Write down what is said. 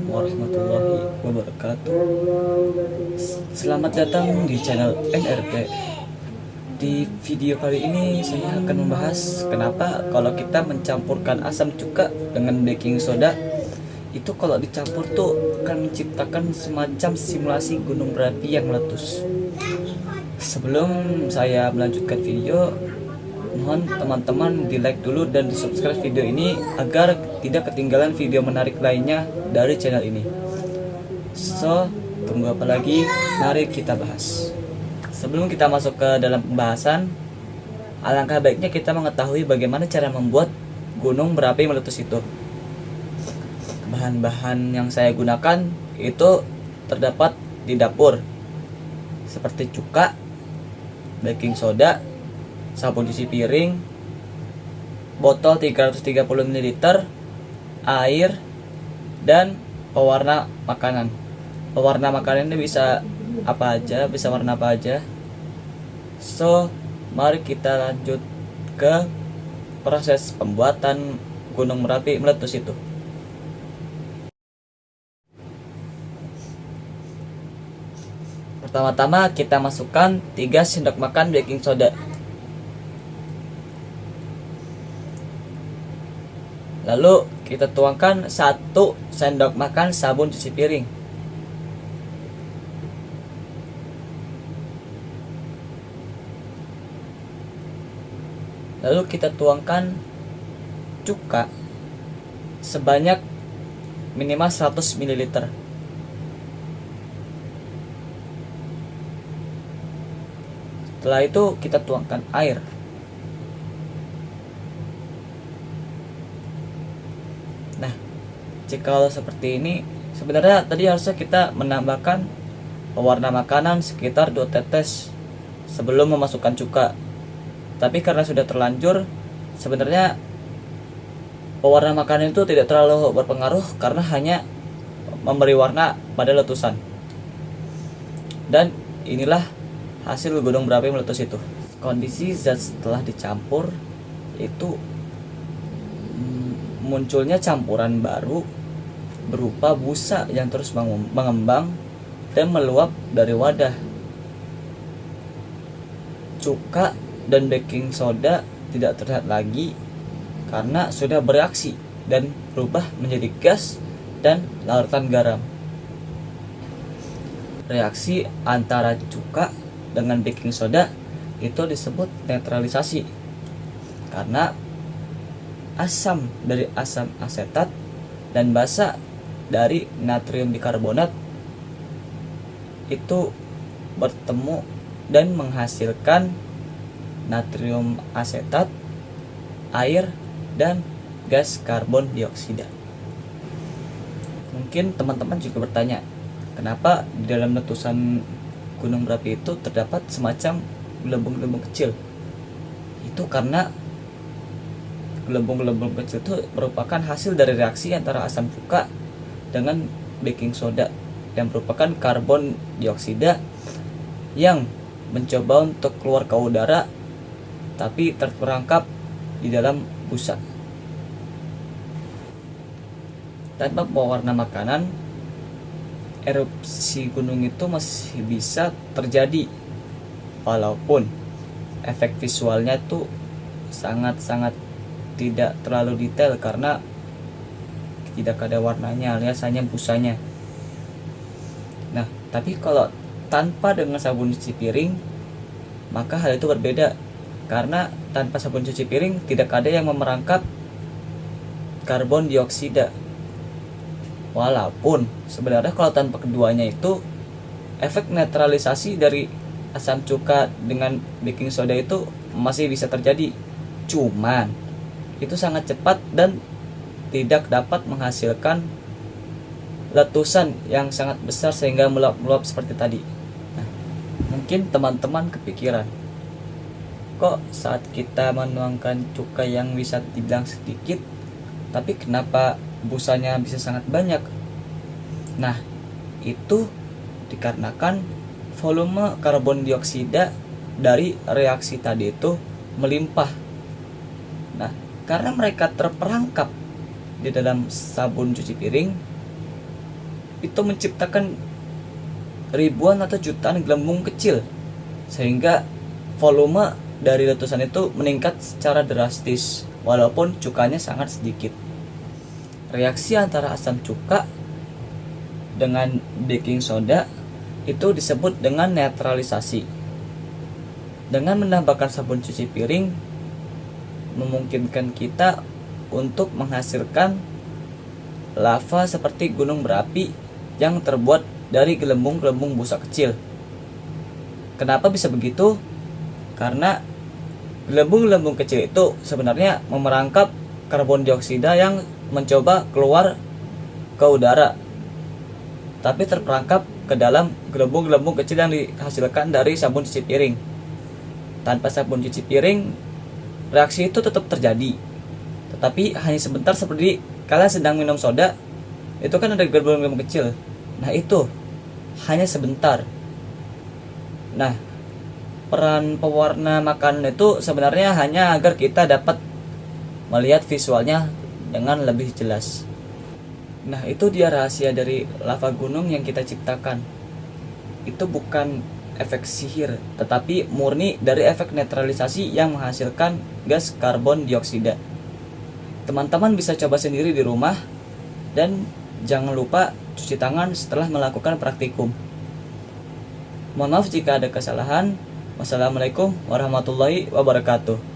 warahmatullahi wabarakatuh. Selamat datang di channel NRP. Di video kali ini saya akan membahas kenapa kalau kita mencampurkan asam cuka dengan baking soda itu kalau dicampur tuh akan menciptakan semacam simulasi gunung berapi yang meletus. Sebelum saya melanjutkan video, mohon teman-teman di like dulu dan di subscribe video ini agar tidak ketinggalan video menarik lainnya dari channel ini. So, tunggu apa lagi? Mari kita bahas. Sebelum kita masuk ke dalam pembahasan, alangkah baiknya kita mengetahui bagaimana cara membuat gunung berapi meletus itu. Bahan-bahan yang saya gunakan itu terdapat di dapur, seperti cuka, baking soda, sabun cuci piring, botol 330 ml, air, dan pewarna makanan. Pewarna makanan ini bisa apa aja, bisa warna apa aja. So, mari kita lanjut ke proses pembuatan gunung berapi meletus itu. Pertama-tama kita masukkan 3 sendok makan baking soda. Lalu kita tuangkan 1 sendok makan sabun cuci piring. Lalu kita tuangkan cuka sebanyak minimal 100 ml. Setelah itu kita tuangkan air. Nah, jika seperti ini, sebenarnya tadi harusnya kita menambahkan pewarna makanan sekitar 2 tetes sebelum memasukkan cuka. Tapi karena sudah terlanjur, sebenarnya pewarna makanan itu tidak terlalu berpengaruh karena hanya memberi warna pada letusan. Dan inilah hasil gunung berapi meletus itu. Kondisi zat setelah dicampur itu munculnya campuran baru berupa busa yang terus mengembang dan meluap dari wadah. Cuka dan baking soda tidak terlihat lagi karena sudah bereaksi dan berubah menjadi gas dan larutan garam. Reaksi antara cuka dengan baking soda itu disebut netralisasi karena asam dari asam asetat dan basa dari natrium bikarbonat itu bertemu dan menghasilkan natrium asetat, air, dan gas karbon dioksida. Mungkin teman-teman juga bertanya, kenapa di dalam letusan gunung berapi itu terdapat semacam gelembung-gelembung kecil? Itu karena gelembung-gelembung kecil itu merupakan hasil dari reaksi antara asam cuka dengan baking soda yang merupakan karbon dioksida yang mencoba untuk keluar ke udara tapi terperangkap di dalam busa. Tanpa pewarna makanan, erupsi gunung itu masih bisa terjadi walaupun efek visualnya tuh sangat-sangat tidak terlalu detail karena tidak ada warnanya alias hanya busanya. Nah, tapi kalau tanpa dengan sabun cuci piring maka hal itu berbeda karena tanpa sabun cuci piring tidak ada yang memerangkap karbon dioksida. Walaupun sebenarnya kalau tanpa keduanya itu efek netralisasi dari asam cuka dengan baking soda itu masih bisa terjadi. Cuman itu sangat cepat dan tidak dapat menghasilkan letusan yang sangat besar sehingga meluap-meluap seperti tadi. Nah, mungkin teman-teman kepikiran, kok saat kita menuangkan cuka yang bisa dibilang sedikit, tapi kenapa busanya bisa sangat banyak? Nah, itu dikarenakan volume karbon dioksida dari reaksi tadi itu melimpah. Nah, karena mereka terperangkap di dalam sabun cuci piring, itu menciptakan ribuan atau jutaan gelembung kecil, sehingga volume dari letusan itu meningkat secara drastis walaupun cukanya sangat sedikit. Reaksi antara asam cuka dengan baking soda itu disebut dengan netralisasi. Dengan menambahkan sabun cuci piring memungkinkan kita untuk menghasilkan lava seperti gunung berapi yang terbuat dari gelembung-gelembung busa kecil. Kenapa bisa begitu? Karena gelembung-gelembung kecil itu sebenarnya memerangkap karbon dioksida yang mencoba keluar ke udara, tapi terperangkap ke dalam gelembung-gelembung kecil yang dihasilkan dari sabun cuci piring. Tanpa sabun cuci piring, reaksi itu tetap terjadi, tetapi hanya sebentar. Seperti kalian sedang minum soda, itu kan ada gelembung-gelembung kecil. Nah, itu hanya sebentar. Nah, peran pewarna makanan itu sebenarnya hanya agar kita dapat melihat visualnya dengan lebih jelas. Nah, itu dia rahasia dari lava gunung yang kita ciptakan. Itu bukan efek sihir, tetapi murni dari efek netralisasi yang menghasilkan gas karbon dioksida. Teman-teman bisa coba sendiri di rumah, dan jangan lupa cuci tangan setelah melakukan praktikum. Mohon maaf jika ada kesalahan. Wassalamualaikum warahmatullahi wabarakatuh.